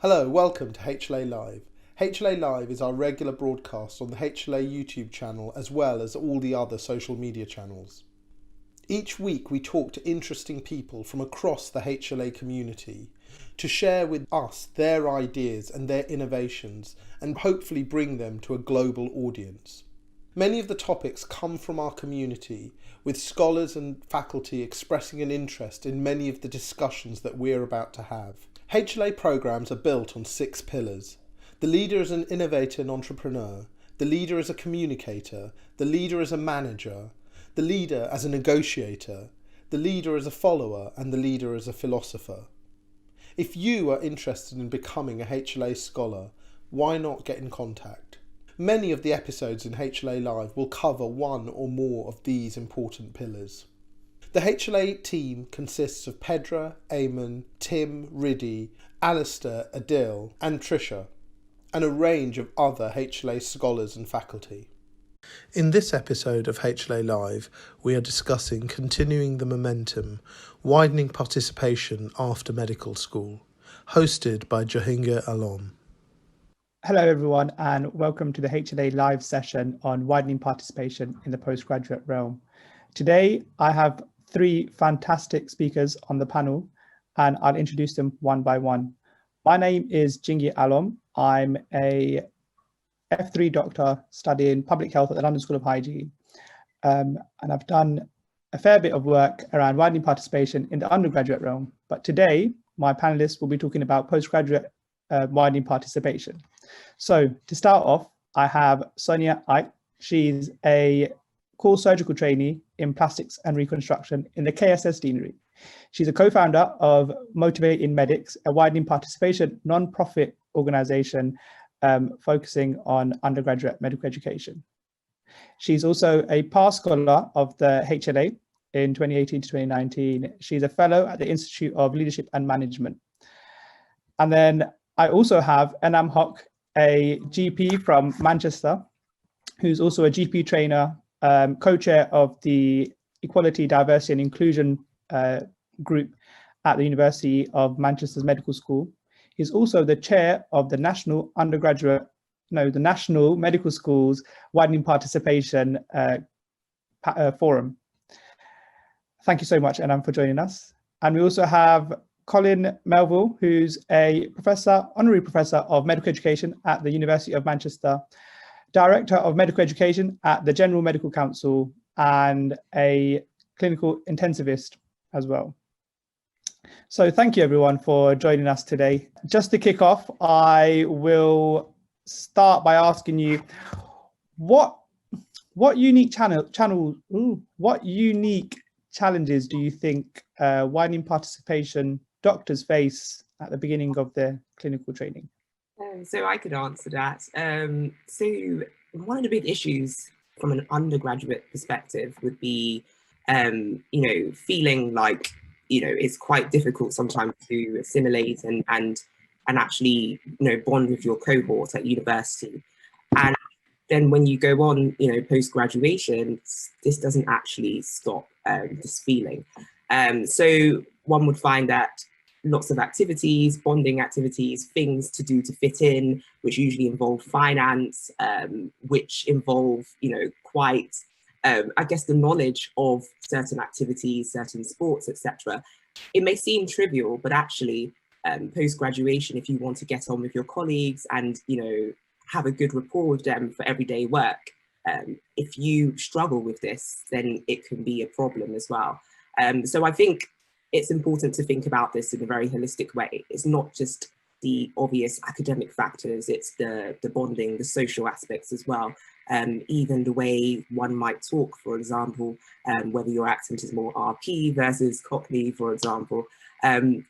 Hello, welcome to HLA Live. HLA Live is our regular broadcast on the HLA YouTube channel as well as all the other social media channels. Each week we talk to interesting people from across the HLA community to share with us their ideas and their innovations and hopefully bring them to a global audience. Many of the topics come from our community, with scholars and faculty expressing an interest in many of the discussions that we're about to have. HLA programs are built on 6 pillars. The leader is an innovator and entrepreneur, the leader is a communicator, the leader is a manager, the leader as a negotiator, the leader as a follower, and the leader as a philosopher. If you are interested in becoming a HLA scholar, why not get in contact? Many of the episodes in HLA Live will cover one or more of these important pillars. The HLA team consists of Pedra, Eamon, Tim, Riddy, Alistair, Adil and Trisha, and a range of other HLA scholars and faculty. In this episode of HLA Live, we are discussing continuing the momentum, widening participation after medical school, hosted by Jahinga Alom. Hello everyone and welcome to the HLA Live session on widening participation in the postgraduate realm. Today I have 3 fantastic speakers on the panel and I'll introduce them one by one. My name is Jingi Alom. I'm a F3 doctor studying public health at the London School of Hygiene. And I've done a fair bit of work around widening participation in the undergraduate realm. But today, my panelists will be talking about postgraduate widening participation. So to start off, I have Sonia Ike. She's a core surgical trainee in plastics and reconstruction in the KSS Deanery. She's a co-founder of Motivating Medics, a widening participation non-profit organization focusing on undergraduate medical education. She's also a past scholar of the HLA in 2018 to 2019. She's a fellow at the Institute of Leadership and Management. And then I also have Anam Hock, a GP from Manchester, who's also a GP trainer, co-chair of the Equality, Diversity and Inclusion group at the University of Manchester's Medical School. He's also the chair of the National Medical Schools Widening Participation Forum. Thank you so much, Anam, for joining us. And we also have Colin Melville, who's a honorary professor of medical education at the University of Manchester, Director of Medical Education at the General Medical Council, and a clinical intensivist as well. So thank you everyone for joining us today. Just to kick off, I will start by asking you, what unique challenges do you think widening participation doctors face at the beginning of their clinical training? So I could answer that. So one of the big issues from an undergraduate perspective would be, feeling like, it's quite difficult sometimes to assimilate and actually, bond with your cohort at university. And then when you go on, post-graduation, this doesn't actually stop this feeling. So one would find that lots of activities, bonding activities, things to do to fit in, which usually involve finance, which involve, quite, I guess, the knowledge of certain activities, certain sports, etc. It may seem trivial, but actually post-graduation, if you want to get on with your colleagues and, have a good rapport with them for everyday work, if you struggle with this, then it can be a problem as well. So I think it's important to think about this in a very holistic way. It's not just the obvious academic factors, it's the bonding, the social aspects as well. Even the way one might talk, for example, whether your accent is more RP versus Cockney, for example,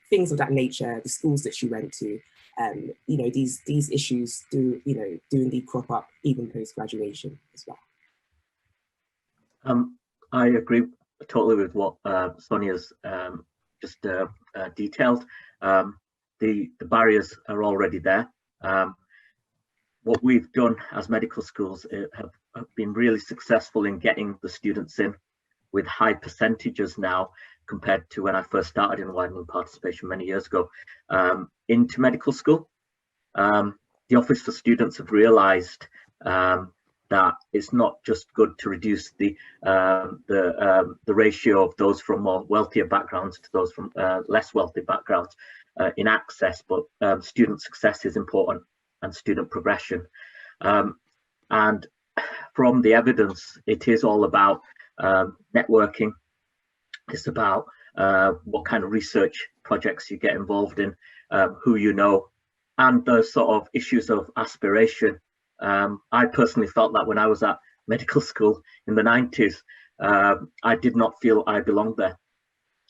things of that nature, the schools that you went to, these issues do indeed crop up even post-graduation as well. I agree totally with what Sonia's just detailed. The barriers are already there. What we've done as medical schools have been really successful in getting the students in with high percentages now compared to when I first started in widening participation many years ago into medical school. the Office for Students have realised that it's not just good to reduce the ratio of those from more wealthier backgrounds to those from less wealthy backgrounds in access, but student success is important and student progression. And from the evidence, it is all about networking. It's about what kind of research projects you get involved in, who you know, and the sort of issues of aspiration. I personally felt that when I was at medical school in the 90s, I did not feel I belonged there.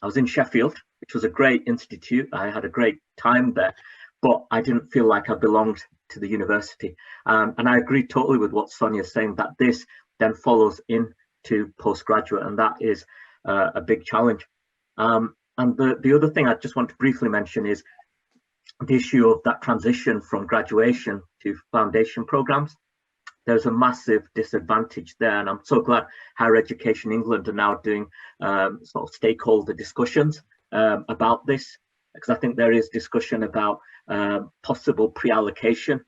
I was in Sheffield, which was a great institute. I had a great time there, but I didn't feel like I belonged to the university. And I agree totally with what Sonia's saying, that this then follows into postgraduate, and that is a big challenge. And the other thing I just want to briefly mention is the issue of that transition from graduation to foundation programs. There's a massive disadvantage there, and I'm so glad Higher Education England are now doing sort of stakeholder discussions about this, because I think there is discussion about possible pre-allocation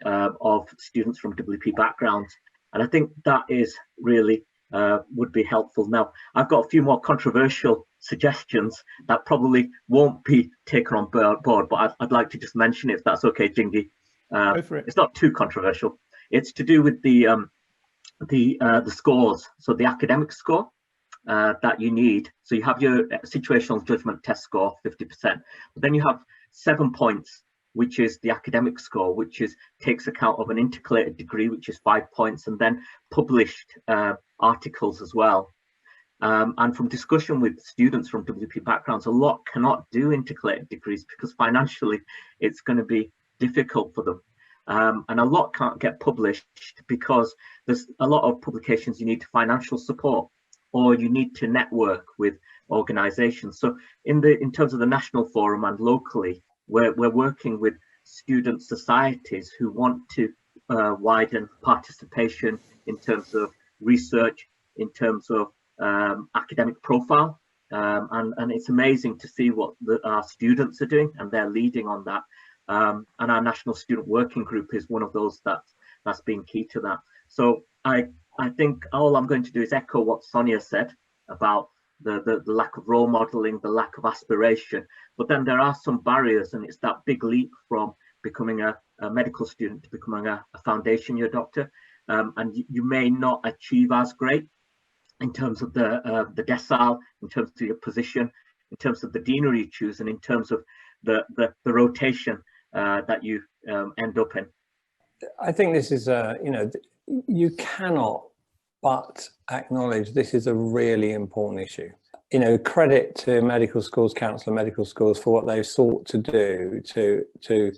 of students from WP backgrounds, and I think that is really would be helpful. Now, I've got a few more controversial suggestions that probably won't be taken on board, but I'd like to just mention it, if that's okay, Jingy. Go for it. It's not too controversial. It's to do with the scores. So the academic score that you need. So you have your situational judgment test score, 50%, but then you have 7 points, which is the academic score, which takes account of an intercalated degree, which is 5 points, and then published articles as well. And from discussion with students from WP backgrounds, a lot cannot do intercalated degrees because financially it's going to be difficult for them. And a lot can't get published because there's a lot of publications you need financial support, or you need to network with organizations. So in terms of the national forum and locally, we're working with student societies who want to widen participation in terms of research, in terms of academic profile, and it's amazing to see what our students are doing, and they're leading on that. And our National Student Working Group is one of those that's been key to that. So I think all I'm going to do is echo what Sonia said about the lack of role modeling, the lack of aspiration, but then there are some barriers, and it's that big leap from becoming a medical student to becoming a foundation year doctor, and you may not achieve as great in terms of the decile, in terms of your position, in terms of the deanery you choose, and in terms of the rotation that you end up in. I think this is you cannot but acknowledge this is a really important issue. Credit to Medical Schools Council and medical schools for what they've sought to do to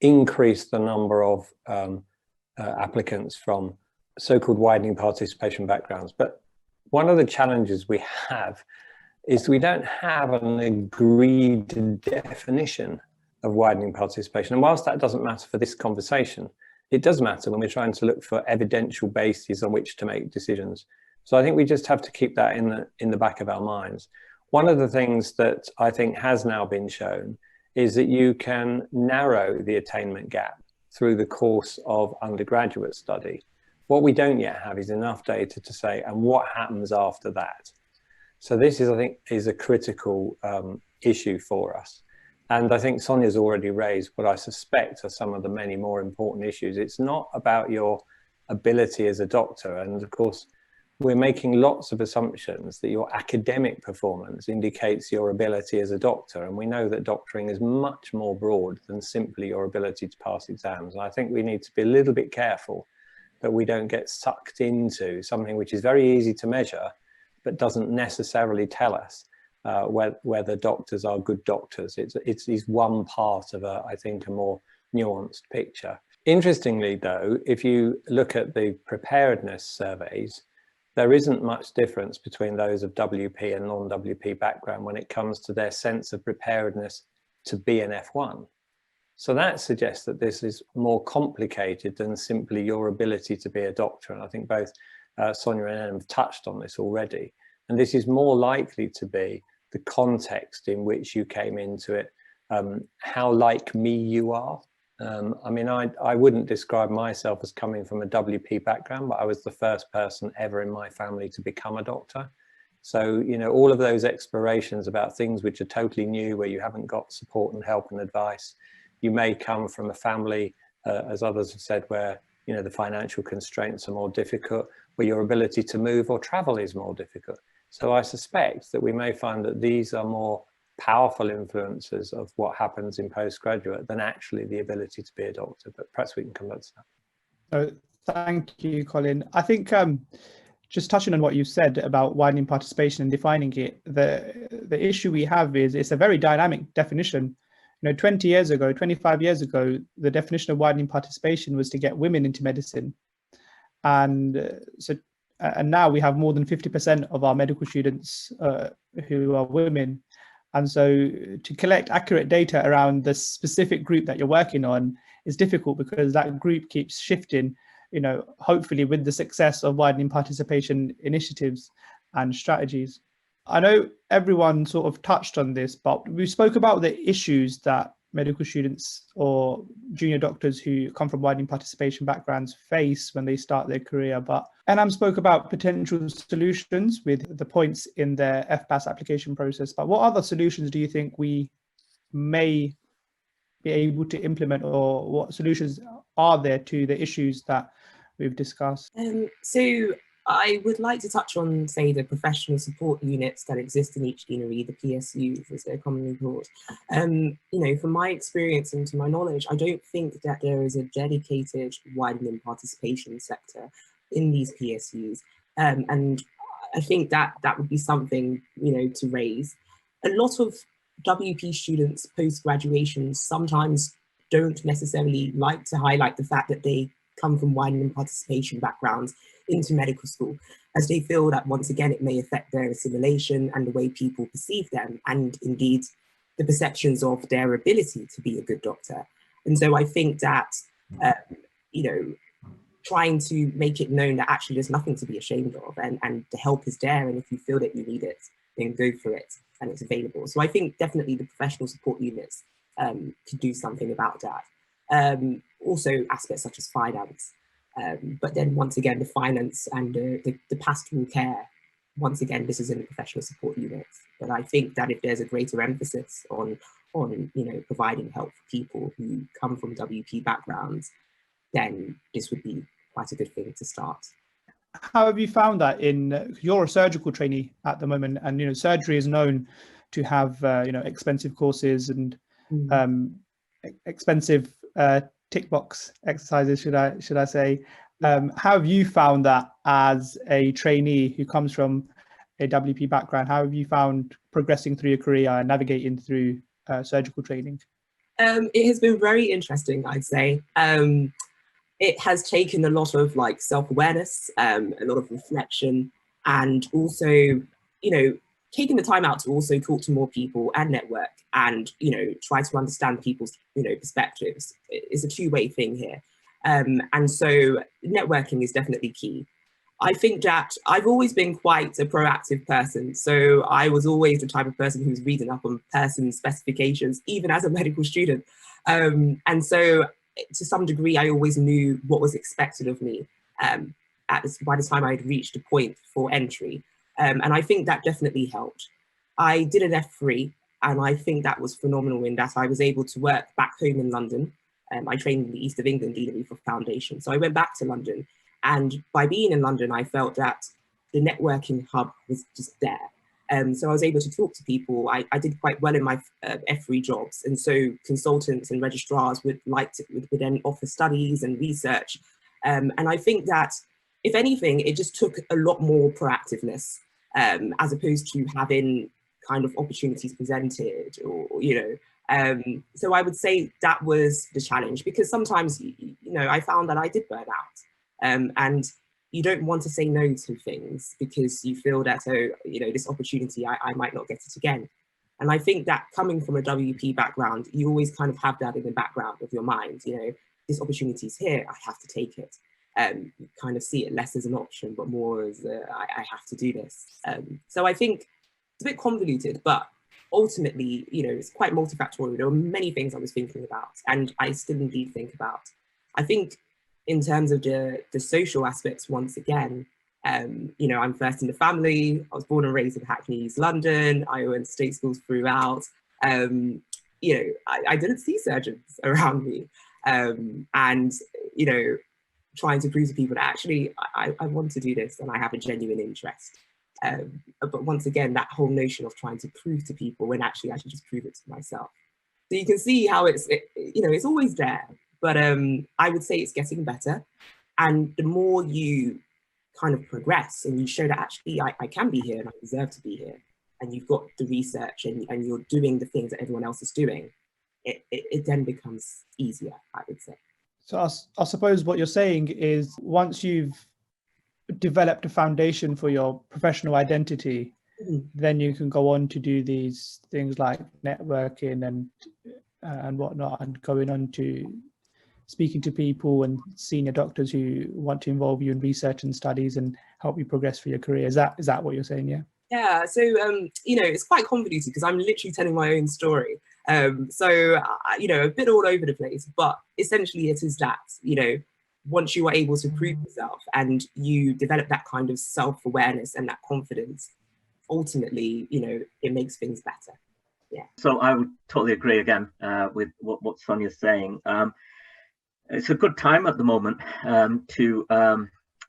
increase the number of applicants from so-called widening participation backgrounds. But one of the challenges we have is we don't have an agreed definition of widening participation. And whilst that doesn't matter for this conversation, it does matter when we're trying to look for evidential bases on which to make decisions. So I think we just have to keep that in the back of our minds. One of the things that I think has now been shown is that you can narrow the attainment gap through the course of undergraduate study. What we don't yet have is enough data to say, and what happens after that? So this is, I think, is a critical issue for us. And I think Sonia's already raised what I suspect are some of the many more important issues. It's not about your ability as a doctor. And of course, we're making lots of assumptions that your academic performance indicates your ability as a doctor. And we know that doctoring is much more broad than simply your ability to pass exams. And I think we need to be a little bit careful that we don't get sucked into something which is very easy to measure, but doesn't necessarily tell us whether doctors are good doctors. It's one part of I think, a more nuanced picture. Interestingly, though, if you look at the preparedness surveys, there isn't much difference between those of WP and non-WP background when it comes to their sense of preparedness to be an F1. So that suggests that this is more complicated than simply your ability to be a doctor. And I think both Sonia and Em have touched on this already. And this is more likely to be the context in which you came into it, how like me you are, I mean, I wouldn't describe myself as coming from a WP background, but I was the first person ever in my family to become a doctor. So, you know, all of those explorations about things which are totally new, where you haven't got support and help and advice. You may come from a family, as others have said, where, you know, the financial constraints are more difficult, where your ability to move or travel is more difficult. So I suspect that we may find that these are more powerful influences of what happens in postgraduate than actually the ability to be a doctor, but perhaps we can come back to that. Thank you, Colin. I think just touching on what you said about widening participation and defining it, the issue we have is it's a very dynamic definition. You know, 20 years ago, 25 years ago, the definition of widening participation was to get women into medicine. And and now we have more than 50% of our medical students who are women. And so to collect accurate data around the specific group that you're working on is difficult, because that group keeps shifting, you know, hopefully with the success of widening participation initiatives and strategies. I know everyone sort of touched on this, but we spoke about the issues that medical students or junior doctors who come from widening participation backgrounds face when they start their career. And spoke about potential solutions with the points in their FPAS application process. But what other solutions do you think we may be able to implement, or what solutions are there to the issues that we've discussed? So I would like to touch on, say, the professional support units that exist in each deanery, the PSUs as they're commonly called. You know, from my experience and to my knowledge, I don't think that there is a dedicated widening participation sector in these PSUs. And I think that that would be something, you know, to raise. A lot of WP students post-graduation sometimes don't necessarily like to highlight the fact that they come from widening participation backgrounds into medical school, as they feel that once again it may affect their assimilation and the way people perceive them, and indeed the perceptions of their ability to be a good doctor. And so I think that you know, trying to make it known that actually there's nothing to be ashamed of, and the help is there, and if you feel that you need it, then go for it, and it's available. So I think definitely the professional support units could do something about that. Also aspects such as finance, but then once again the finance and the pastoral care, once again this is in the professional support units. But I think that if there's a greater emphasis on you know, providing help for people who come from WP backgrounds, then this would be quite a good thing to start. How have you found that you're a surgical trainee at the moment, and you know, surgery is known to have you know, expensive courses and expensive tick box exercises, should I say. How have you found that as a trainee who comes from a WP background? How have you found progressing through your career and navigating through surgical training? It has been very interesting, I'd say. It has taken a lot of like self-awareness, a lot of reflection, and also, you know, taking the time out to also talk to more people and network, and, you know, try to understand people's, you know, perspectives. It's a two-way thing here. And so networking is definitely key. I think that I've always been quite a proactive person. So I was always the type of person who's reading up on person specifications, even as a medical student. And so to some degree, I always knew what was expected of me by the time I'd reached a point for entry. And I think that definitely helped. I did an F3, and I think that was phenomenal in that I was able to work back home in London. I trained in the East of England deanery for foundation. So I went back to London, and by being in London, I felt that the networking hub was just there. So I was able to talk to people. I did quite well in my F3 jobs. And so consultants and registrars would then offer studies and research. And I think that, if anything, it just took a lot more proactiveness, as opposed to having kind of opportunities presented, or, you know. So I would say that was the challenge, because sometimes, you know, I found that I did burn out. And you don't want to say no to things because you feel that, oh, you know, this opportunity, I might not get it again. And I think that coming from a WP background, you always kind of have that in the background of your mind, you know, this opportunity is here, I have to take it. You kind of see it less as an option, but more as I have to do this. So I think it's a bit convoluted, but ultimately, it's quite multifactorial. There were many things I was thinking about, and I still indeed think about. I think in terms of the social aspects, once again, I'm first in the family. I was born and raised in Hackney, East London. I went to state schools throughout. I didn't see surgeons around me. And trying to prove to people that actually I want to do this and I have a genuine interest. But once again, that whole notion of trying to prove to people when actually I should just prove it to myself. So you can see how it's always there, but I would say it's getting better. And the more you kind of progress and you show that actually I can be here and I deserve to be here, and you've got the research and you're doing the things that everyone else is doing, it then becomes easier, I would say. So I suppose what you're saying is once you've developed a foundation for your professional identity, then you can go on to do these things like networking and whatnot, and going on to speaking to people and senior doctors who want to involve you in research and studies and help you progress for your career. Is that what you're saying? Yeah. Yeah. So it's quite convoluted because I'm literally telling my own story. A bit all over the place, but essentially it is that, once you are able to prove yourself and you develop that kind of self-awareness and that confidence, ultimately, it makes things better. Yeah. So I would totally agree again with what Sonia's saying. It's a good time at the moment to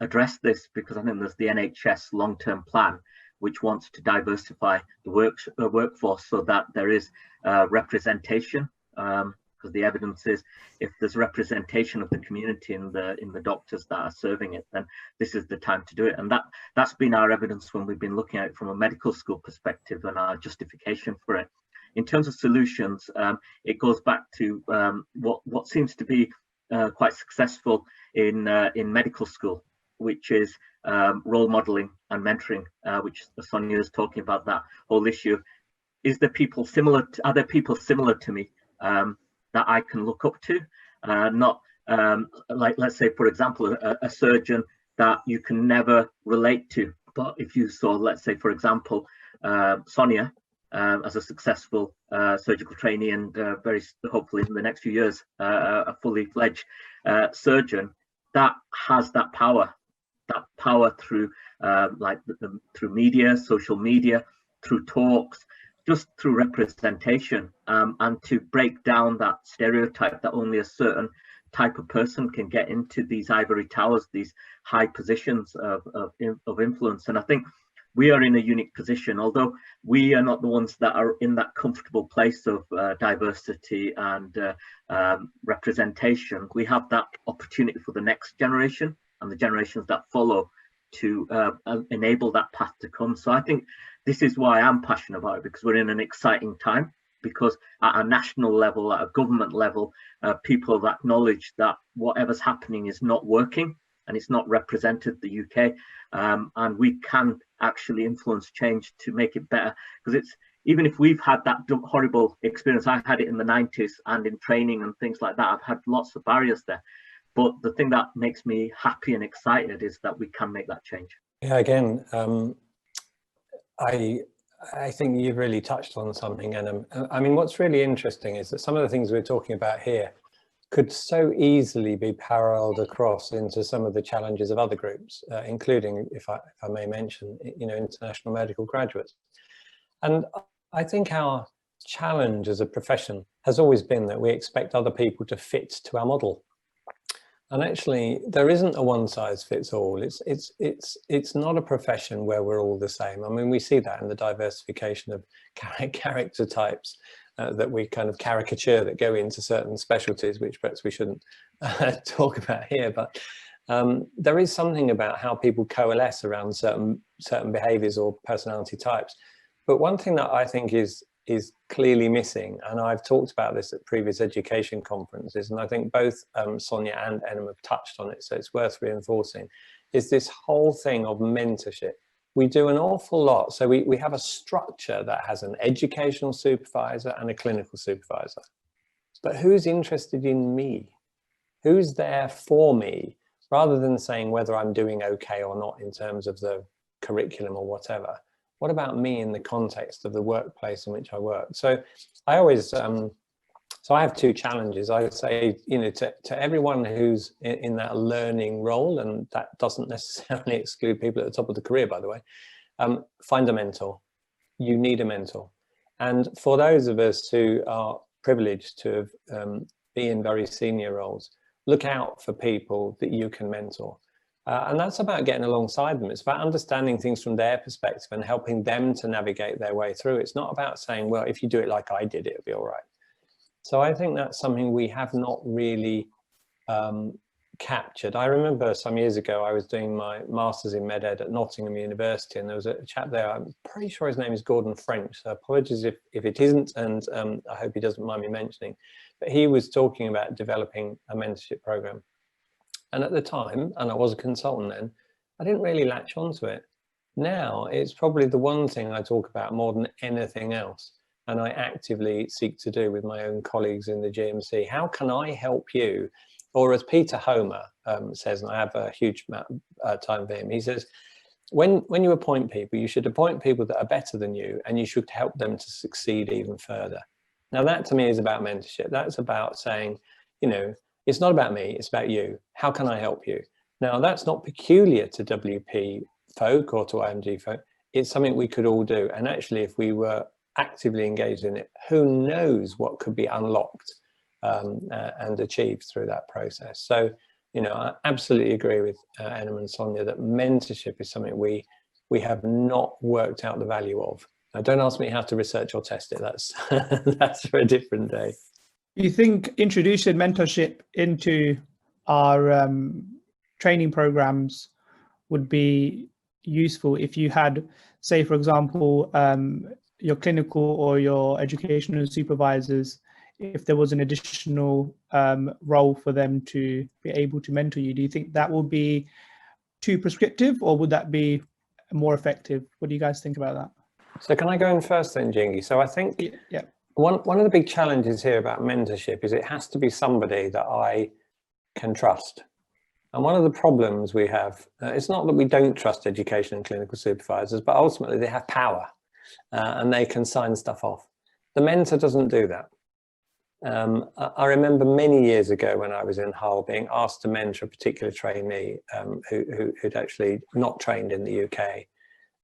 address this, because I think there's the NHS long-term plan, which wants to diversify the workforce so that there is representation. Because the evidence is, if there's representation of the community in the doctors that are serving it, then this is the time to do it. And that's been our evidence when we've been looking at it from a medical school perspective and our justification for it. In terms of solutions, it goes back to what seems to be quite successful in medical school, which is role modeling and mentoring, which Sonia is talking about, that whole issue. Are there people similar to me that I can look up to? Not like, let's say, for example, a surgeon that you can never relate to. But if you saw, let's say, for example, Sonia as a successful surgical trainee and very hopefully in the next few years a fully fledged surgeon that has that power through through media, social media, through talks, just through representation, and to break down that stereotype that only a certain type of person can get into these ivory towers, these high positions of influence. And I think we are in a unique position, although we are not the ones that are in that comfortable place of diversity and representation. We have that opportunity for the next generation and the generations that follow to enable that path to come. So I think this is why I'm passionate about it, because we're in an exciting time, because at a national level, at a government level, people have acknowledged that whatever's happening is not working and it's not represented the UK, and we can actually influence change to make it better. Because it's, even if we've had that horrible experience, I had it in the 90s and in training and things like that, I've had lots of barriers there. But the thing that makes me happy and excited is that we can make that change. Yeah, again, I think you've really touched on something. And I mean, what's really interesting is that some of the things we're talking about here could so easily be paralleled across into some of the challenges of other groups, including, if I may mention, international medical graduates. And I think our challenge as a profession has always been that we expect other people to fit to our model. And actually, there isn't a one size fits all. It's not a profession where we're all the same. I mean, we see that in the diversification of character types that we kind of caricature that go into certain specialties, which perhaps we shouldn't talk about here. But there is something about how people coalesce around certain behaviours or personality types. But one thing that I think is clearly missing, and I've talked about this at previous education conferences, and I think both Sonia and Enem have touched on it, so it's worth reinforcing, is this whole thing of mentorship. We do an awful lot. So we have a structure that has an educational supervisor and a clinical supervisor. But who's interested in me? Who's there for me? Rather than saying whether I'm doing okay or not in terms of the curriculum or whatever. what about me in the context of the workplace in which I work? So I always, so I have two challenges. I would say, you know, to everyone who's in that learning role, and that doesn't necessarily exclude people at the top of the career, by the way, find a mentor. You need a mentor. And for those of us who are privileged to have, be in very senior roles, look out for people that you can mentor. And that's about getting alongside them. It's about understanding things from their perspective and helping them to navigate their way through. It's not about saying, well, if you do it like I did, it'll be all right. So I think that's something we have not really captured. I remember some years ago, I was doing my master's in MedEd at Nottingham University, and there was a chap there, I'm pretty sure his name is Gordon French, so apologies if it isn't, and I hope he doesn't mind me mentioning, but he was talking about developing a mentorship program. And at the time, and I was a consultant then, I didn't really latch onto it. Now, it's probably the one thing I talk about more than anything else, and I actively seek to do with my own colleagues in the GMC. How can I help you? Or as Peter Homer says, and I have a huge amount of time for him, he says, when you appoint people, you should appoint people that are better than you, and you should help them to succeed even further. Now that to me is about mentorship. That's about saying, you know, it's not about me, it's about you. How can I help you? Now that's not peculiar to WP folk or to IMG folk. It's something we could all do. And actually, if we were actively engaged in it, who knows what could be unlocked and achieved through that process. So, you know, I absolutely agree with Enam and Sonia that mentorship is something we have not worked out the value of. Now, don't ask me how to research or test it. That's that's for a different day. You think introducing mentorship into our training programs would be useful if you had, say, for example, your clinical or your educational supervisors, if there was an additional role for them to be able to mentor you? Do you think that would be too prescriptive, or would that be more effective? What do you guys think about that? So can I go in first then, Jingy? So I think one of the big challenges here about mentorship is it has to be somebody that I can trust. And one of the problems we have, it's not that we don't trust education and clinical supervisors, but ultimately they have power and they can sign stuff off. The mentor doesn't do that. I remember many years ago when I was in Hull being asked to mentor a particular trainee who'd actually not trained in the UK.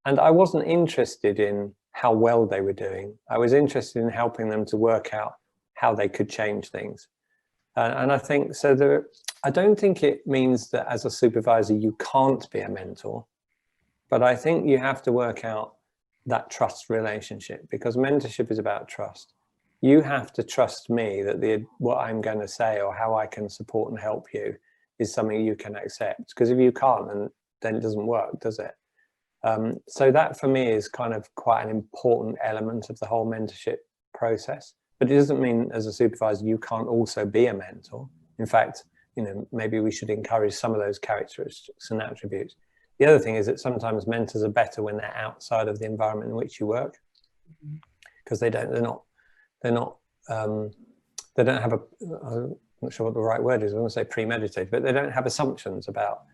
And I wasn't interested in how well they were doing. I was interested in helping them to work out how they could change things. And I think, so I don't think it means that as a supervisor, you can't be a mentor, but I think you have to work out that trust relationship, because mentorship is about trust. You have to trust me that what I'm going to say or how I can support and help you is something you can accept. Because if you can't, then it doesn't work, does it? So that for me is kind of quite an important element of the whole mentorship process. But it doesn't mean as a supervisor you can't also be a mentor. In fact, you know, maybe we should encourage some of those characteristics and attributes. The other thing is that sometimes mentors are better when they're outside of the environment in which you work, because they don't have a, I'm not sure what the right word is, I want to say premeditated, but they don't have assumptions about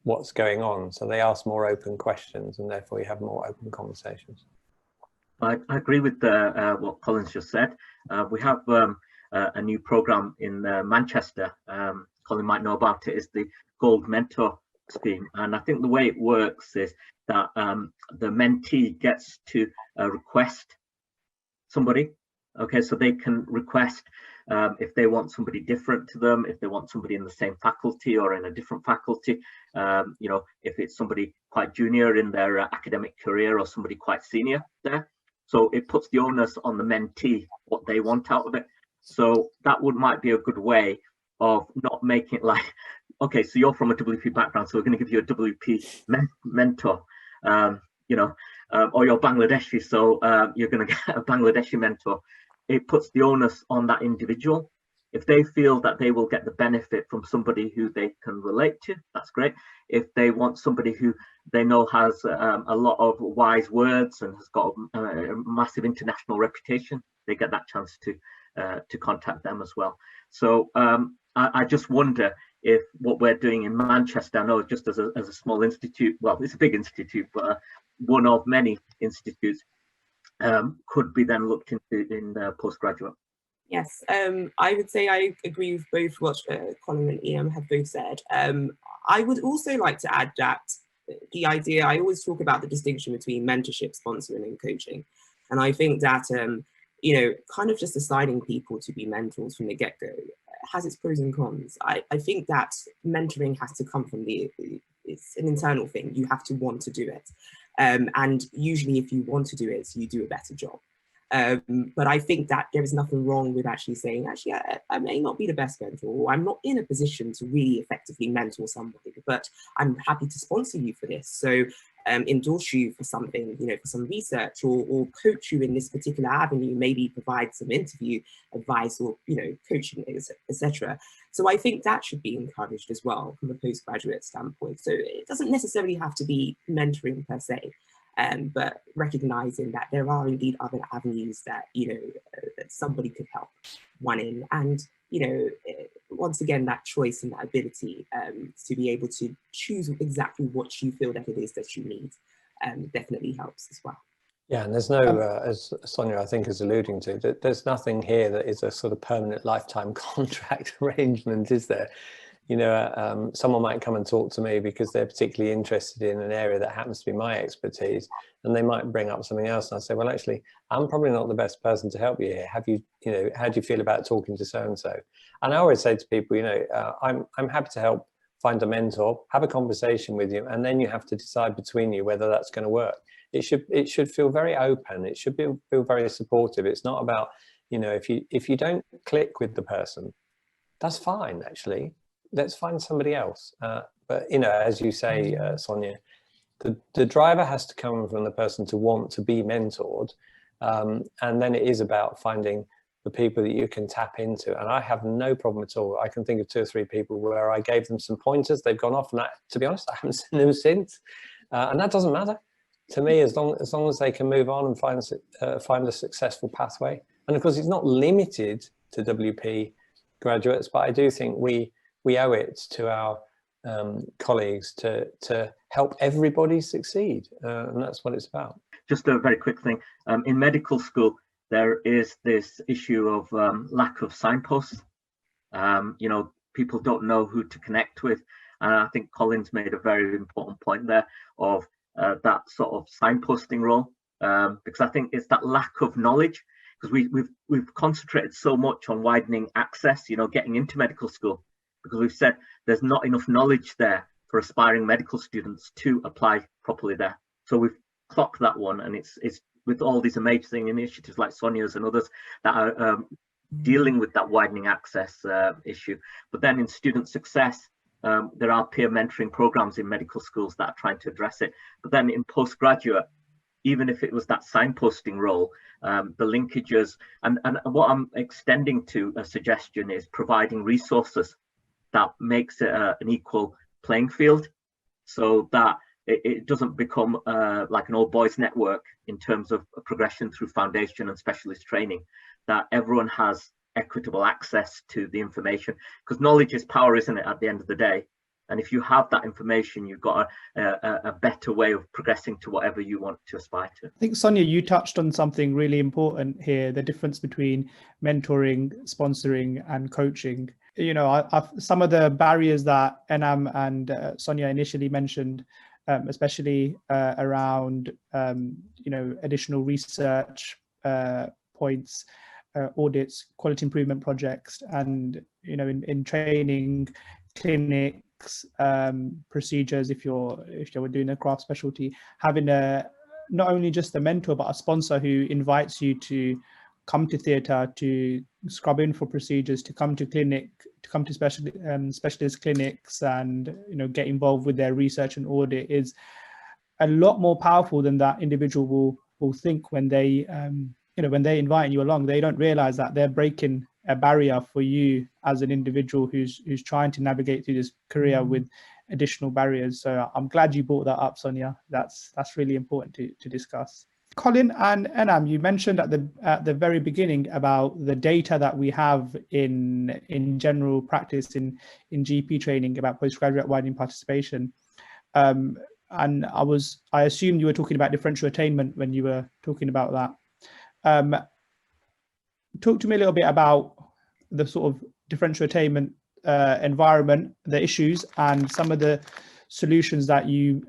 what's going on. So they ask more open questions, and therefore you have more open conversations. I agree with what Colin's just said. We have a new program in Manchester. Colin might know about it. Is the Gold Mentor Scheme, and I think the way it works is that the mentee gets to request somebody. Okay, so they can request if they want somebody different to them, if they want somebody in the same faculty or in a different faculty, you know, if it's somebody quite junior in their academic career or somebody quite senior there. So it puts the onus on the mentee what they want out of it. So that might be a good way of not making it like, okay, so you're from a WP background, so we're going to give you a WP mentor, you know, or you're Bangladeshi, so you're going to get a Bangladeshi mentor. It puts the onus on that individual. If they feel that they will get the benefit from somebody who they can relate to, that's great. If they want somebody who they know has a lot of wise words and has got a massive international reputation, they get that chance to contact them as well. So I just wonder if what we're doing in Manchester, I know just as a small institute, well, it's a big institute, but one of many institutes, could be then looked into in postgraduate. Yes, I would say I agree with both what Colin and Ian have both said. I would also like to add that the idea, I always talk about the distinction between mentorship, sponsoring and coaching. And I think that, you know, kind of just assigning people to be mentors from the get-go has its pros and cons. I think that mentoring has to come from it's an internal thing. You have to want to do it. And usually if you want to do it, you do a better job. But I think that there is nothing wrong with actually saying, actually, I may not be the best mentor, or I'm not in a position to really effectively mentor somebody, but I'm happy to sponsor you for this. So endorse you for something, you know, for some research, or coach you in this particular avenue, maybe provide some interview advice or, you know, coaching, etc. So I think that should be encouraged as well from a postgraduate standpoint. So it doesn't necessarily have to be mentoring per se. But recognizing that there are indeed other avenues that, you know, that somebody could help one in, and, you know, once again, that choice and that ability to be able to choose exactly what you feel that it is that you need definitely helps as well. Yeah, and there's no, as Sonia I think is alluding to, there's nothing here that is a sort of permanent lifetime contract arrangement, is there? You know, someone might come and talk to me because they're particularly interested in an area that happens to be my expertise, and they might bring up something else. And I say, well, actually, I'm probably not the best person to help you here. Have you, you know, how do you feel about talking to so-and-so? And I always say to people, you know, I'm happy to help find a mentor, have a conversation with you, and then you have to decide between you whether that's going to work. It should feel very open. It should feel very supportive. It's not about, you know, if you don't click with the person, that's fine, actually. Let's find somebody else. But, you know, as you say, Sonia, the driver has to come from the person to want to be mentored. And then it is about finding the people that you can tap into. And I have no problem at all. I can think of 2 or 3 people where I gave them some pointers. They've gone off, and that, to be honest, I haven't seen them since. And that doesn't matter to me, as long as they can move on and find a successful pathway. And of course, it's not limited to WP graduates, but I do think we owe it to our colleagues to help everybody succeed, and that's what it's about. Just a very quick thing. In medical school, there is this issue of lack of signposts. You know, people don't know who to connect with. And I think Colin's made a very important point there of that sort of signposting role, because I think it's that lack of knowledge, because we've concentrated so much on widening access, you know, getting into medical school, because we've said there's not enough knowledge there for aspiring medical students to apply properly there. So we've clocked that one, and it's with all these amazing initiatives like Sonia's and others that are dealing with that widening access issue. But then in student success, there are peer mentoring programs in medical schools that are trying to address it. But then in postgraduate, even if it was that signposting role, the linkages, and what I'm extending to a suggestion is providing resources that makes it an equal playing field, so that it doesn't become like an old boys network in terms of progression through foundation and specialist training, that everyone has equitable access to the information, because knowledge is power, isn't it, at the end of the day? And if you have that information, you've got a better way of progressing to whatever you want to aspire to. I think, Sonia, you touched on something really important here, the difference between mentoring, sponsoring and coaching. You know, some of the barriers that Enam and Sonia initially mentioned, especially around, you know, additional research points, audits, quality improvement projects, and, you know, in training, clinics, procedures, if you're doing a craft specialty, having not only just a mentor, but a sponsor who invites you to come to theatre, to scrub in for procedures, to come to clinic, to come to specialist clinics, and, you know, get involved with their research and audit is a lot more powerful than that individual will think when they, you know, when they invite you along. They don't realise that they're breaking a barrier for you as an individual who's trying to navigate through this career with additional barriers. So I'm glad you brought that up, Sonia. That's really important to discuss. Colin and Enam, you mentioned at the very beginning about the data that we have in general practice in GP training about postgraduate widening participation. and I assumed you were talking about differential attainment when you were talking about that. Talk to me a little bit about the sort of differential attainment environment, the issues, and some of the solutions that you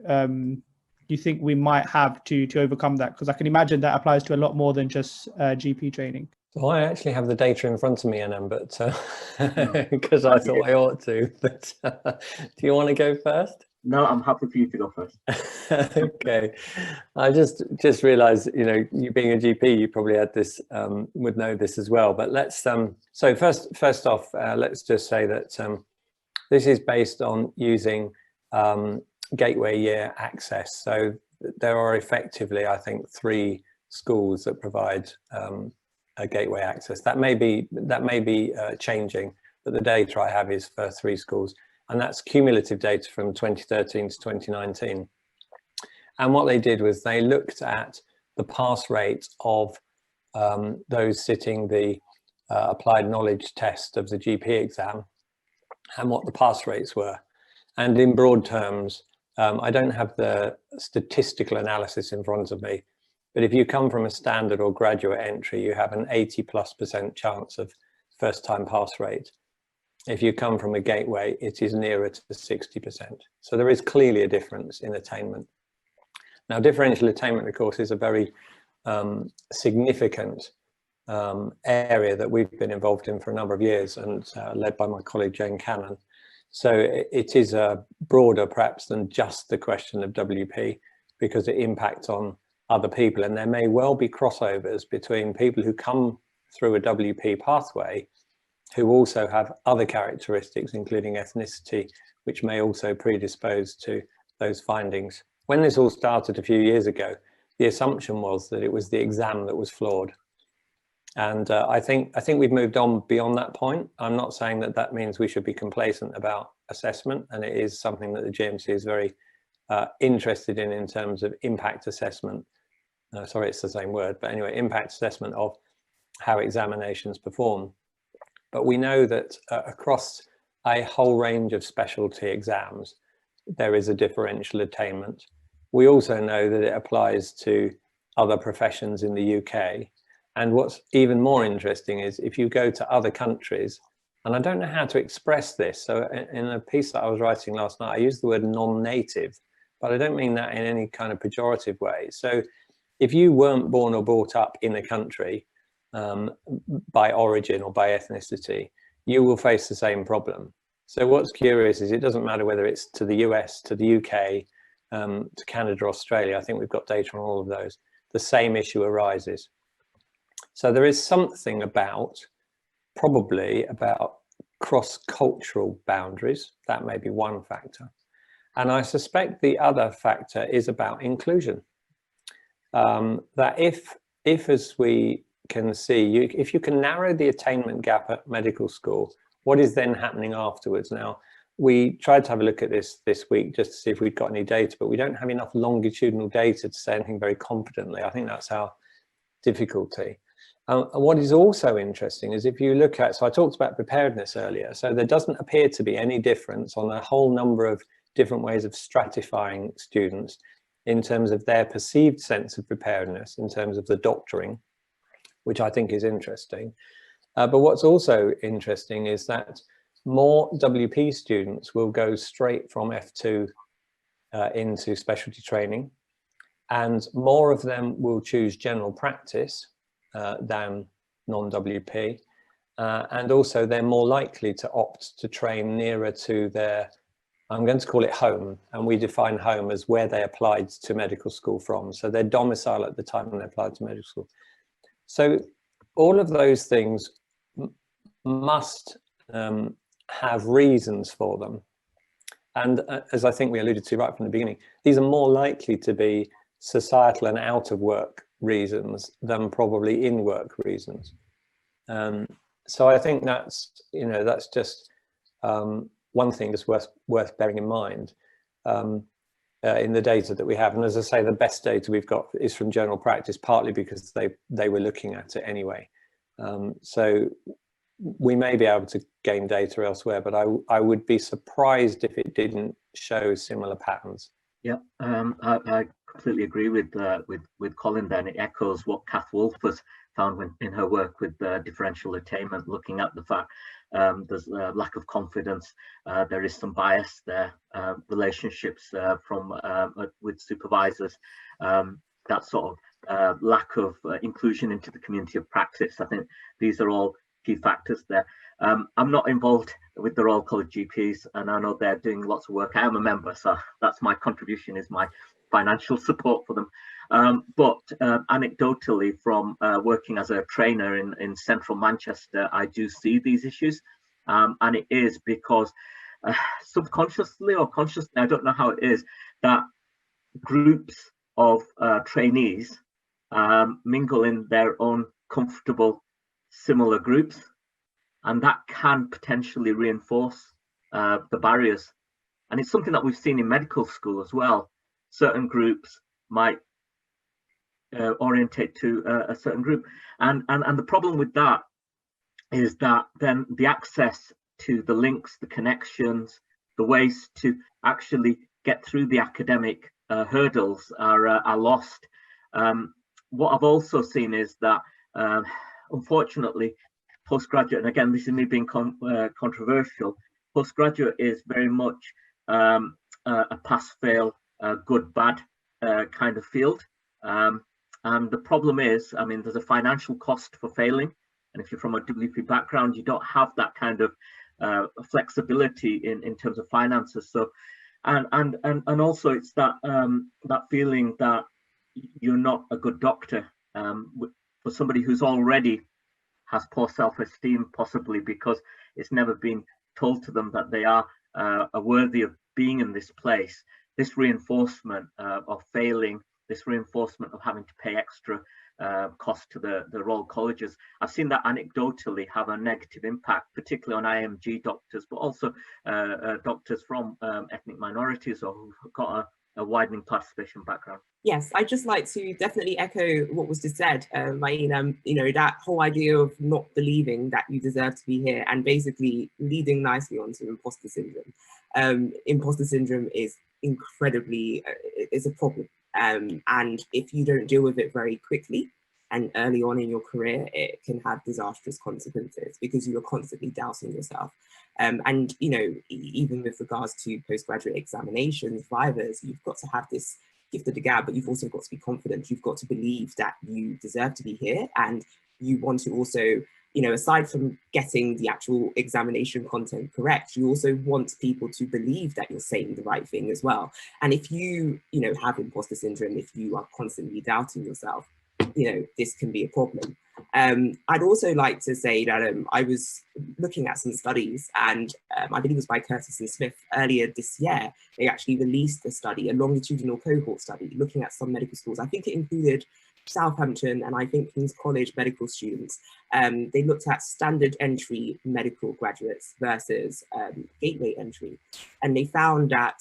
think we might have to overcome that, because I can imagine that applies to a lot more than just GP training. So I actually have the data in front of me, Anand, but because I thought I ought to. But do you want to go first? No, I'm happy for you to go first. Okay, I just realised, you know, you being a GP, you probably had this, would know this as well. But let's so first off, let's just say that this is based on using gateway year access. So there are effectively, I think, 3 schools that provide a gateway access. That may be changing, but the data I have is for 3 schools. And that's cumulative data from 2013 to 2019. And what they did was they looked at the pass rate of those sitting the applied knowledge test of the GP exam and what the pass rates were. And in broad terms, I don't have the statistical analysis in front of me, but if you come from a standard or graduate entry, you have an 80+% chance of first time pass rate. If you come from a gateway, it is nearer to 60%. So there is clearly a difference in attainment. Now, differential attainment, of course, is a very significant area that we've been involved in for a number of years, and led by my colleague Jane Cannon. So it is broader perhaps than just the question of WP, because it impacts on other people, and there may well be crossovers between people who come through a WP pathway who also have other characteristics, including ethnicity, which may also predispose to those findings. When this all started a few years ago, the assumption was that it was the exam that was flawed. And I think we've moved on beyond that point. I'm not saying that that means we should be complacent about assessment, and it is something that the GMC is very interested in terms of impact assessment. Sorry, it's the same word, but anyway, impact assessment of how examinations perform. But we know that across a whole range of specialty exams, there is a differential attainment. We also know that it applies to other professions in the UK. And what's even more interesting is if you go to other countries, and I don't know how to express this. So in a piece that I was writing last night, I used the word non-native, but I don't mean that in any kind of pejorative way. So if you weren't born or brought up in a country, by origin or by ethnicity, you will face the same problem. So what's curious is it doesn't matter whether it's to the US, to the UK, to Canada, Australia. I think we've got data on all of those. The same issue arises. So there is something probably about cross-cultural boundaries. That may be one factor. And I suspect the other factor is about inclusion. That if as we can see, if you can narrow the attainment gap at medical school, what is then happening afterwards? Now, we tried to have a look at this week just to see if we'd got any data, but we don't have enough longitudinal data to say anything very confidently. I think that's our difficulty. And what is also interesting is if you look at, so I talked about preparedness earlier, so there doesn't appear to be any difference on a whole number of different ways of stratifying students in terms of their perceived sense of preparedness, in terms of the doctoring, which I think is interesting. But what's also interesting is that more WP students will go straight from F2 into specialty training, and more of them will choose general practice than non-WP. And also they're more likely to opt to train nearer to their, I'm going to call it home, and we define home as where they applied to medical school from. So their domicile at the time when they applied to medical school. So all of those things must have reasons for them. And as I think we alluded to right from the beginning, these are more likely to be societal and out of work reasons than probably in work reasons. So I think that's, that's just one thing that's worth bearing in mind in the data that we have. And as I say, the best data we've got is from general practice, partly because they were looking at it anyway. So we may be able to gain data elsewhere, but I would be surprised if it didn't show similar patterns. Yeah, I completely agree with Colin there, and it echoes what Kath Wolf has found in her work with differential attainment, looking at the fact there's a lack of confidence, there is some bias there, relationships from with supervisors, that sort of lack of inclusion into the community of practice. I think these are all key factors there. I'm not involved with the Royal College GPs, and I know they're doing lots of work. I am a member, so that's my contribution, is my financial support for them. But anecdotally, from working as a trainer in central Manchester, I do see these issues, and it is because subconsciously or consciously, I don't know how it is, that groups of trainees mingle in their own comfortable, similar groups, and that can potentially reinforce the barriers. And it's something that we've seen in medical school as well. Certain groups might orientate to a certain group, and the problem with that is that then the access to the links, the connections, the ways to actually get through the academic hurdles are lost. What I've also seen is that unfortunately, postgraduate, and again, this is me being controversial, postgraduate is very much a pass-fail, good-bad kind of field. And the problem is, I mean, there's a financial cost for failing. And if you're from a WP background, you don't have that kind of flexibility in terms of finances. So, and also it's that that feeling that you're not a good doctor for somebody who's already has poor self-esteem, possibly because it's never been told to them that they are worthy of being in this place. This reinforcement of failing, this reinforcement of having to pay extra cost to the Royal Colleges, I've seen that anecdotally have a negative impact, particularly on IMG doctors, but also doctors from ethnic minorities or who've got a widening participation background. Yes, I'd just like to definitely echo what was just said. You know, that whole idea of not believing that you deserve to be here, and basically leading nicely onto imposter syndrome. Imposter syndrome is incredibly, is a problem. And if you don't deal with it very quickly and early on in your career, it can have disastrous consequences because you are constantly doubting yourself. And, you know, even with regards to postgraduate examinations, vivas, you've got to have this gift of the gab, but you've also got to be confident. You've got to believe that you deserve to be here, and you want to also, you know, aside from getting the actual examination content correct, you also want people to believe that you're saying the right thing as well. And if you know, have imposter syndrome, if you are constantly doubting yourself, you know, this can be a problem. I'd also like to say that I was looking at some studies, and I believe it was by Curtis and Smith earlier this year. They actually released a study, a longitudinal cohort study, looking at some medical schools. I think it included Southampton and I think King's College medical students. They looked at standard entry medical graduates versus gateway entry. And they found that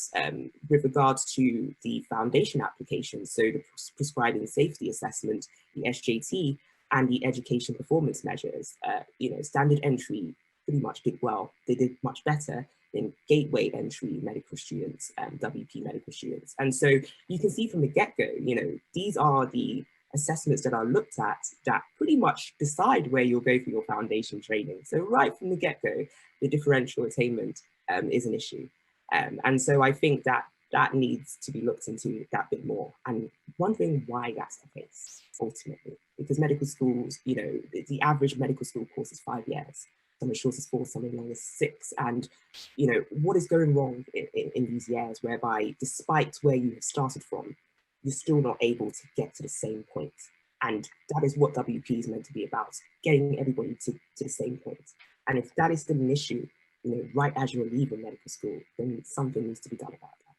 with regards to the foundation applications, so the prescribing safety assessment, the SJT, and the education performance measures, you know, standard entry pretty much did well. They did much better than gateway entry medical students and WP medical students. And so you can see from the get-go, you know, these are the assessments that are looked at that pretty much decide where you'll go for your foundation training. So right from the get-go, the differential attainment is an issue. And so I think that that needs to be looked into that bit more, and wondering why that's the case ultimately, because medical schools, you know, the average medical school course is 5 years. Some as short as 4, some as long as 6. And, you know, what is going wrong in these years whereby despite where you have started from, you're still not able to get to the same point. And that is what WP is meant to be about, getting everybody to the same point. And if that is still an issue, you know, right as you're leaving medical school, then something needs to be done about that.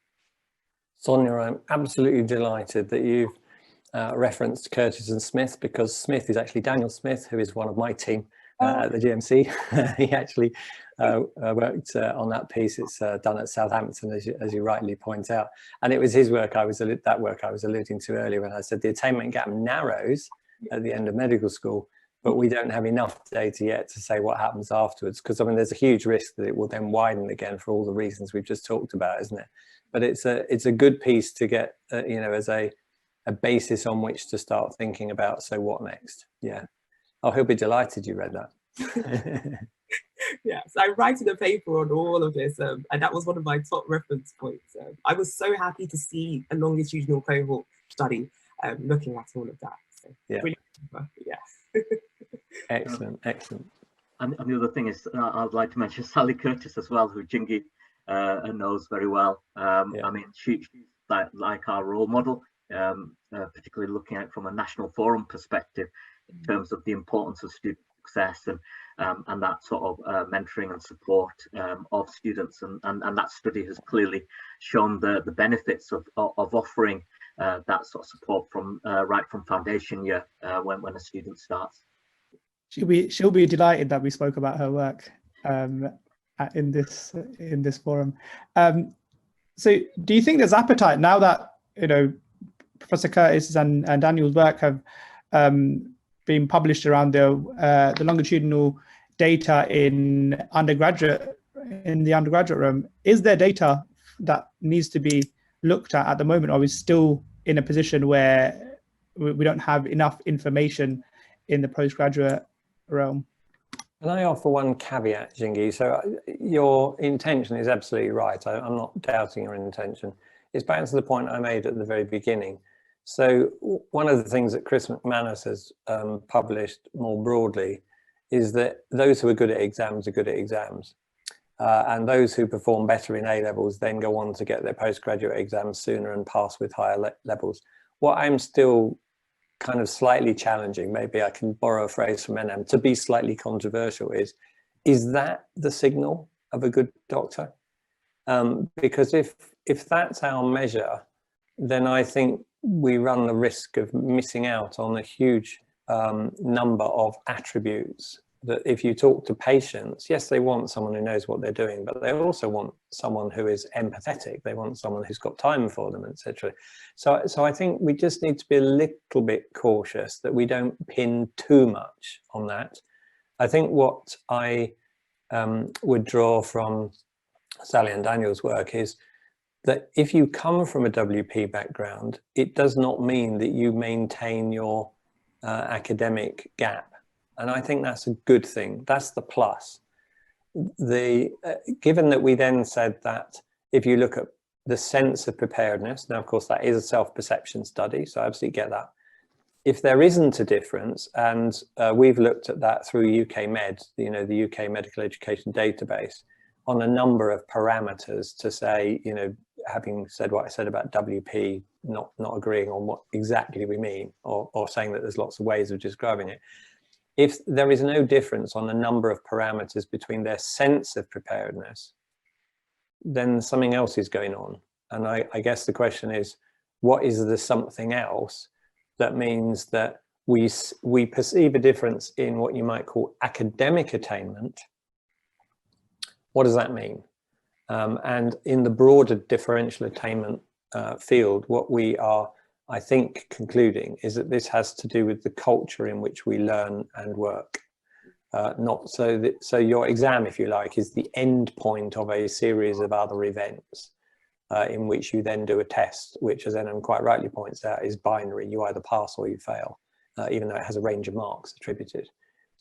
Sonia, I'm absolutely delighted that you've referenced Curtis and Smith, because Smith is actually Daniel Smith, who is one of my team at the GMC. He actually worked on that piece. It's done at Southampton, as you rightly point out. And it was his work I was alluding to earlier when I said the attainment gap narrows at the end of medical school, but we don't have enough data yet to say what happens afterwards, because I mean there's a huge risk that it will then widen again for all the reasons we've just talked about, isn't it? But it's a good piece to get you know, as a basis on which to start thinking about, so what next? Yeah. Oh, he'll be delighted you read that. Yes, I'm writing a paper on all of this, and that was one of my top reference points. I was so happy to see a longitudinal cohort study looking at all of that. So, yeah. Yeah. Excellent, excellent. And the other thing is, I'd like to mention Sally Curtis as well, who Jingy knows very well. I mean, she's like our role model, particularly looking at it from a national forum perspective in terms of the importance of student success and that sort of mentoring and support of students, and that study has clearly shown the benefits of offering that sort of support from right from foundation year when a student starts. She'll be delighted that we spoke about her work in this forum. So do you think there's appetite now that, you know, Professor Curtis and Daniel's work have been published around the longitudinal data in the undergraduate realm? Is there data that needs to be looked at the moment, or are we still in a position where we don't have enough information in the postgraduate realm? Can I offer one caveat, Jingy? So your intention is absolutely right. I'm not doubting your intention. It's back to the point I made at the very beginning. So one of the things that Chris McManus has published more broadly is that those who are good at exams are good at exams. And those who perform better in A-levels then go on to get their postgraduate exams sooner and pass with higher levels. What I'm still kind of slightly challenging, maybe I can borrow a phrase from NM, to be slightly controversial, is that the signal of a good doctor? Because if that's our measure, then I think we run the risk of missing out on a huge number of attributes that if you talk to patients, yes, they want someone who knows what they're doing, but they also want someone who is empathetic. They want someone who's got time for them, etc. So I think we just need to be a little bit cautious that we don't pin too much on that. I think what I would draw from Sally and Daniel's work is that if you come from a WP background, it does not mean that you maintain your academic gap. And I think that's a good thing. That's the plus. Given that we then said that if you look at the sense of preparedness, now of course that is a self-perception study, so I absolutely get that. If there isn't a difference, and we've looked at that through UK Med, you know, the UK Medical Education Database, on a number of parameters to say, you know, having said what I said about WP, not agreeing on what exactly we mean, or saying that there's lots of ways of describing it. If there is no difference on a number of parameters between their sense of preparedness, then something else is going on. And I guess the question is, what is the something else that means that we perceive a difference in what you might call academic attainment? What does that mean? And in the broader differential attainment field, what we are, I think, concluding is that this has to do with the culture in which we learn and work. Not so that, so your exam, if you like, is the end point of a series of other events in which you then do a test, which, as Enam quite rightly points out, is binary. You either pass or you fail, even though it has a range of marks attributed.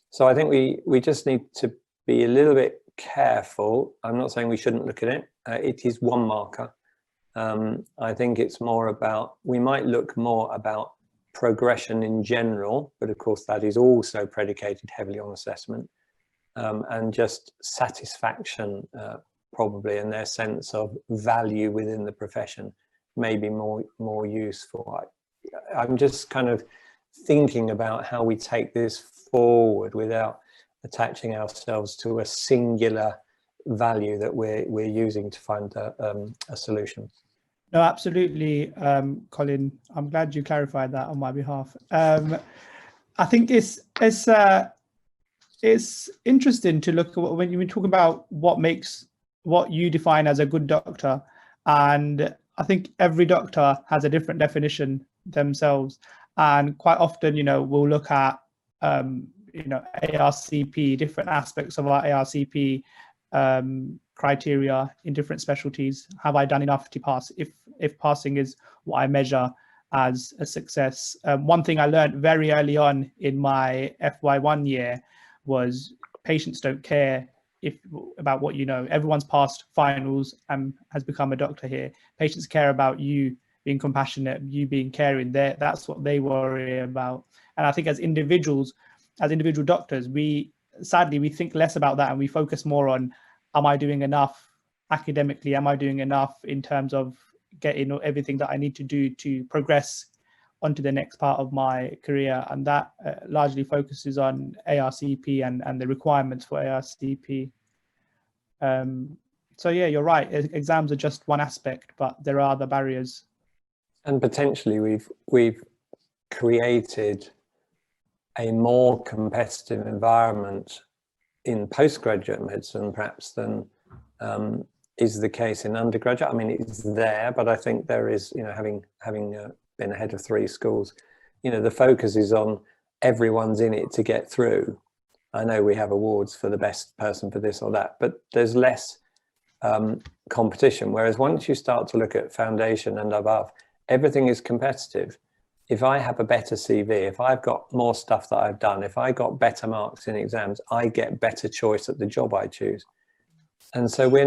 So I think we just need to be a little bit careful. I'm not saying we shouldn't look at it. It is one marker. I think it's more about, we might look more about progression in general, but of course that is also predicated heavily on assessment, and just satisfaction probably, and their sense of value within the profession may be more useful. I'm just kind of thinking about how we take this forward without attaching ourselves to a singular value that we're using to find a solution. No, absolutely, Colin. I'm glad you clarified that on my behalf. I think it's interesting to look at when you talk about what you define as a good doctor, and I think every doctor has a different definition themselves. And quite often, you know, we'll look at ARCP, different aspects of our ARCP criteria in different specialties. Have I done enough to pass? If passing is what I measure as a success. One thing I learned very early on in my FY1 year was patients don't care about what you know. Everyone's passed finals and has become a doctor here. Patients care about you being compassionate, you being caring. That's what they worry about. And I think as individual doctors, we think less about that, and we focus more on, am I doing enough academically? Am I doing enough in terms of getting everything that I need to do to progress onto the next part of my career? And that largely focuses on ARCP and the requirements for ARCP. So yeah, you're right. Exams are just one aspect, but there are other barriers. And potentially we've created a more competitive environment in postgraduate medicine perhaps than is the case in undergraduate. I mean, it's there, but I think there is, having been ahead of 3 schools, the focus is on everyone's in it to get through. I know we have awards for the best person for this or that, but there's less competition. Whereas once you start to look at foundation and above, everything is competitive. If I have a better CV, if I've got more stuff that I've done, if I got better marks in exams, I get better choice at the job I choose. And so we're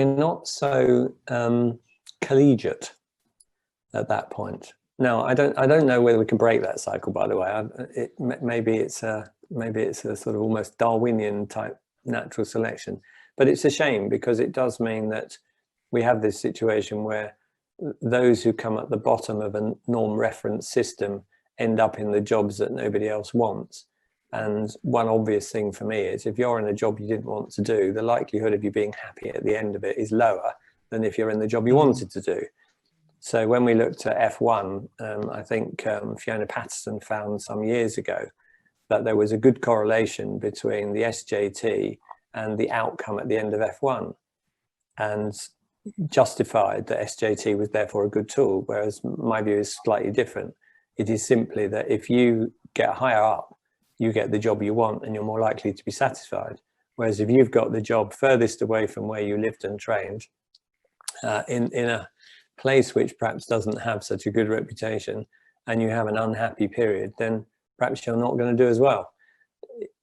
not so collegiate at that point. Now, I don't know whether we can break that cycle, by the way. Maybe it's a sort of almost Darwinian type natural selection, but it's a shame because it does mean that we have this situation where those who come at the bottom of a norm reference system end up in the jobs that nobody else wants. And one obvious thing for me is if you're in a job you didn't want to do, the likelihood of you being happy at the end of it is lower than if you're in the job you wanted to do. So when we looked at F1, I think Fiona Patterson found some years ago that there was a good correlation between the SJT and the outcome at the end of F1, and justified that SJT was therefore a good tool, whereas my view is slightly different. It is simply that if you get higher up, you get the job you want and you're more likely to be satisfied. Whereas if you've got the job furthest away from where you lived and trained, in a place which perhaps doesn't have such a good reputation, and you have an unhappy period, then perhaps you're not going to do as well.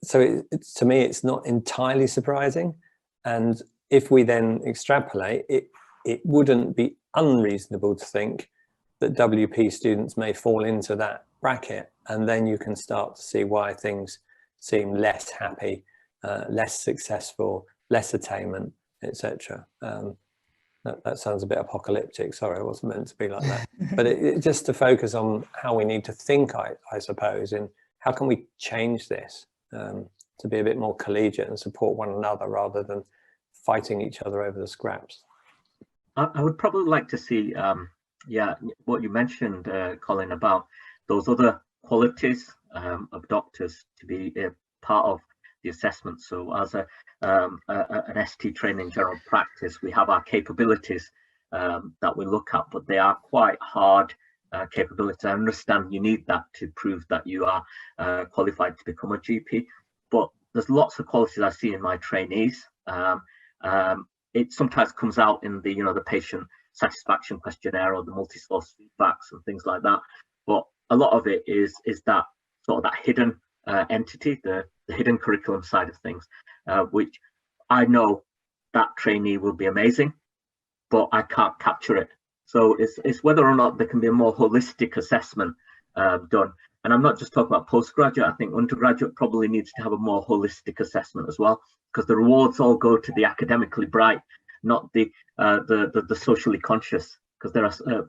So to me, it's not entirely surprising. And if we then extrapolate, it wouldn't be unreasonable to think that WP students may fall into that bracket, and then you can start to see why things seem less happy, less successful, less attainment, etc. That sounds a bit apocalyptic. Sorry, it wasn't meant to be like that. But just to focus on how we need to think, I suppose, and how can we change this to be a bit more collegiate and support one another rather than fighting each other over the scraps. I would probably like to see, what you mentioned, Colin, about those other qualities of doctors to be a part of the assessment. So as an ST trained in general practice, we have our capabilities that we look at, but they are quite hard capabilities. I understand you need that to prove that you are qualified to become a GP, but there's lots of qualities I see in my trainees. It sometimes comes out in the the patient satisfaction questionnaire or the multi-source feedbacks and things like that, but a lot of it is that sort of that hidden entity, the hidden curriculum side of things, which I know that trainee will be amazing, but I can't capture it. So it's whether or not there can be a more holistic assessment done. And I'm not just talking about postgraduate. I think undergraduate probably needs to have a more holistic assessment as well, because the rewards all go to the academically bright, not the socially conscious. Because there are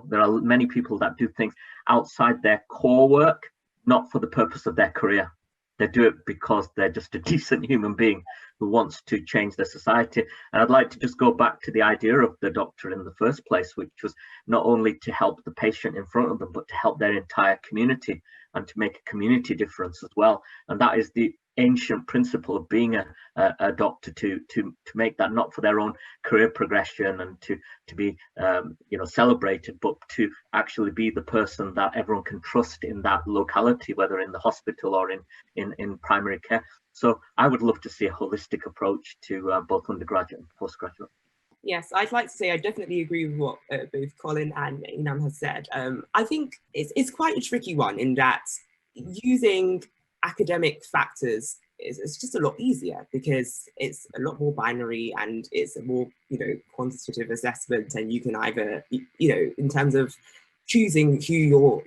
there are many people that do things outside their core work, not for the purpose of their career. They do it because they're just a decent human being who wants to change their society. And I'd like to just go back to the idea of the doctor in the first place, which was not only to help the patient in front of them, but to help their entire community and to make a community difference as well. And that is the ancient principle of being a doctor to make that not for their own career progression and to be celebrated, but to actually be the person that everyone can trust in that locality, whether in the hospital or in primary care. So I would love to see a holistic approach to both undergraduate and postgraduate. Yes, I'd like to say I definitely agree with what both Colin and Inam has said. I think it's quite a tricky one in that using academic factors is just a lot easier because it's a lot more binary and it's a more, quantitative assessment, and you can either, in terms of choosing who you're,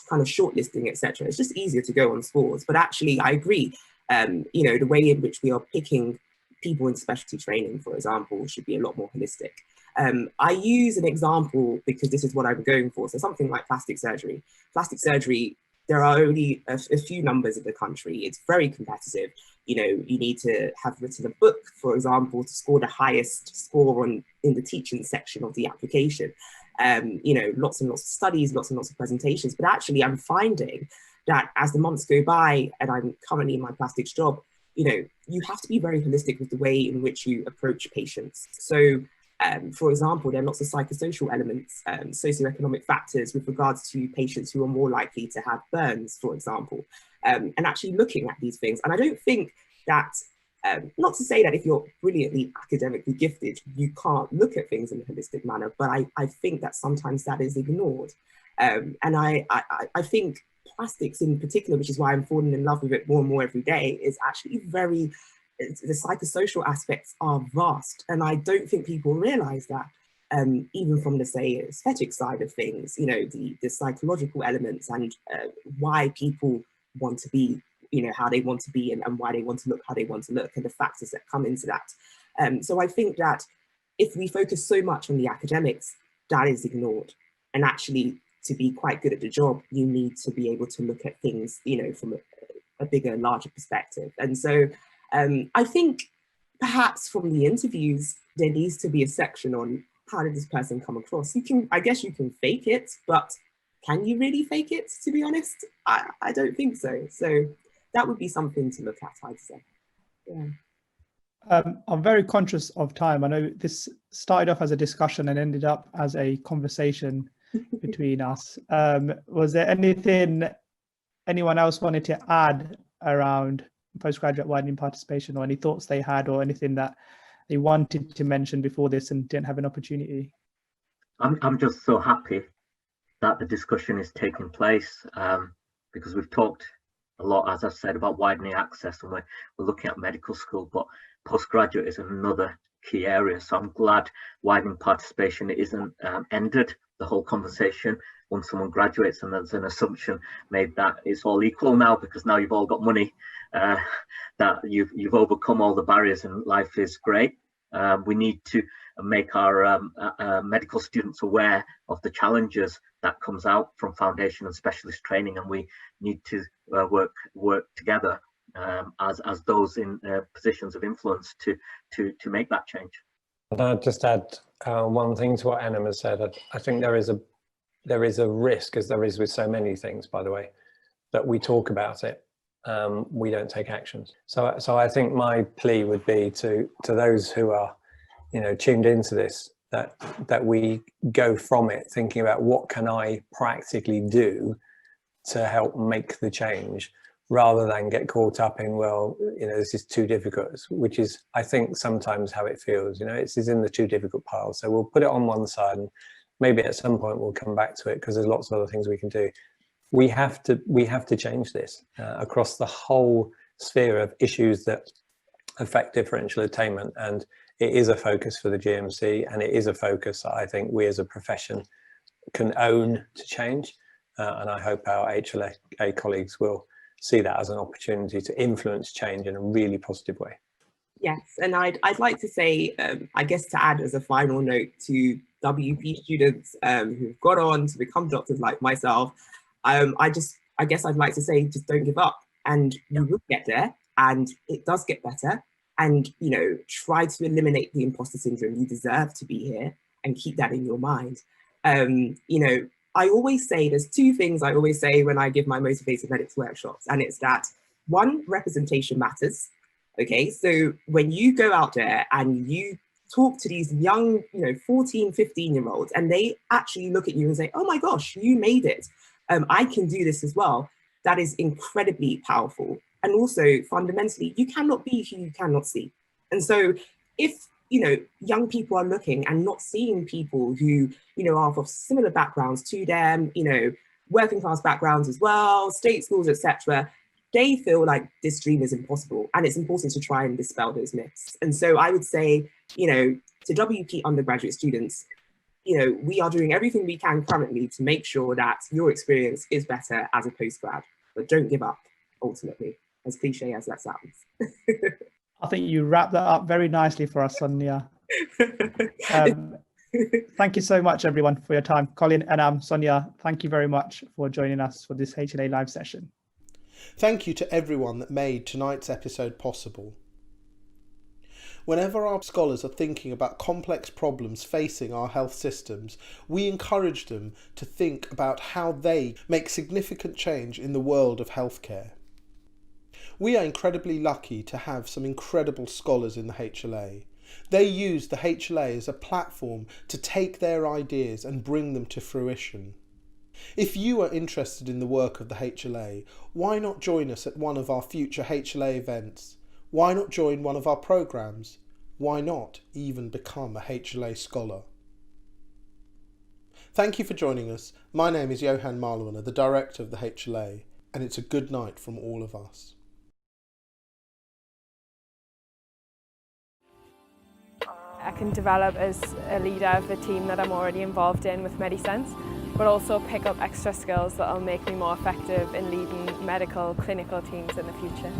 kind of shortlisting, etc. It's just easier to go on scores. But actually, I agree, the way in which we are picking people in specialty training, for example, should be a lot more holistic. I use an example because this is what I'm going for. So something like plastic surgery. Plastic surgery, there are only a few numbers in the country. It's very competitive. You need to have written a book, for example, to score the highest score in the teaching section of the application. Lots and lots of studies, lots and lots of presentations. But actually, I'm finding that as the months go by, and I'm currently in my plastics job, you have to be very holistic with the way in which you approach patients. So, for example, there are lots of psychosocial elements, socioeconomic factors with regards to patients who are more likely to have burns, for example, and actually looking at these things. And I don't think that, not to say that if you're brilliantly academically gifted, you can't look at things in a holistic manner, but I think that sometimes that is ignored. And I think plastics in particular, which is why I'm falling in love with it more and more every day, is actually the psychosocial aspects are vast. And I don't think people realize that, even from the, say, aesthetic side of things, the psychological elements and why people want to be, how they want to be and why they want to look how they want to look, and the factors that come into that. So I think that if we focus so much on the academics, that is ignored. And actually, to be quite good at the job, you need to be able to look at things, from a bigger, larger perspective. And so I think perhaps from the interviews, there needs to be a section on how did this person come across? I guess you can fake it, but can you really fake it, to be honest? I don't think so. So that would be something to look at, I'd say. Yeah. I'm very conscious of time. I know this started off as a discussion and ended up as a conversation between us. Was there anything anyone else wanted to add around postgraduate widening participation, or any thoughts they had, or anything that they wanted to mention before this and didn't have an opportunity? I'm just so happy that the discussion is taking place, because we've talked a lot, as I've said, about widening access, and we're looking at medical school, but postgraduate is another key area. So I'm glad widening participation isn't ended the whole conversation once someone graduates and there's an assumption made that it's all equal now because now you've all got money, that you've overcome all the barriers and life is great. We need to make our medical students aware of the challenges that comes out from foundation and specialist training, and we need to work together as those in positions of influence to make that change. And I'd just add one thing to what Anna has said. I think there is a risk, as there is with so many things, by the way, that we talk about it, we don't take actions. So I think my plea would be to those who are, tuned into this, that we go from it thinking about what can I practically do to help make the change, rather than get caught up in, well, this is too difficult, which is, I think, sometimes how it feels. It's in the too difficult pile. So we'll put it on one side, and maybe at some point we'll come back to it because there's lots of other things we can do. We have to change this across the whole sphere of issues that affect differential attainment, and it is a focus for the GMC, and it is a focus that I think we as a profession can own to change, and I hope our HLA colleagues will see that as an opportunity to influence change in a really positive way. Yes, and I'd like to say, I guess, to add as a final note to WP students who've got on to become doctors like myself, I guess I'd like to say, just don't give up, and you will get there, and it does get better. And try to eliminate the imposter syndrome. You deserve to be here, and keep that in your mind. I always say, there's two things I always say when I give my motivated medics workshops, and it's that one, representation matters. Okay, so when you go out there and you talk to these young, 14, 15-year-olds, and they actually look at you and say, oh my gosh, you made it. I can do this as well. That is incredibly powerful. And also fundamentally, you cannot be who you cannot see. And so if, young people are looking and not seeing people who, are of similar backgrounds to them, working class backgrounds as well, state schools, etc., they feel like this dream is impossible, and it's important to try and dispel those myths. And so I would say, to WP undergraduate students, we are doing everything we can currently to make sure that your experience is better as a postgrad, but don't give up, ultimately, as cliche as that sounds. I think you wrapped that up very nicely for us, Sonia. Thank you so much, everyone, for your time. Colin and Sonia, thank you very much for joining us for this HLA live session. Thank you to everyone that made tonight's episode possible. Whenever our scholars are thinking about complex problems facing our health systems, we encourage them to think about how they make significant change in the world of healthcare. We are incredibly lucky to have some incredible scholars in the HLA. They use the HLA as a platform to take their ideas and bring them to fruition. If you are interested in the work of the HLA, why not join us at one of our future HLA events? Why not join one of our programs? Why not even become a HLA scholar? Thank you for joining us. My name is Johan Marlwana, the Director of the HLA, and it's a good night from all of us. I can develop as a leader of the team that I'm already involved in with MediSense, but also pick up extra skills that will make me more effective in leading medical clinical teams in the future.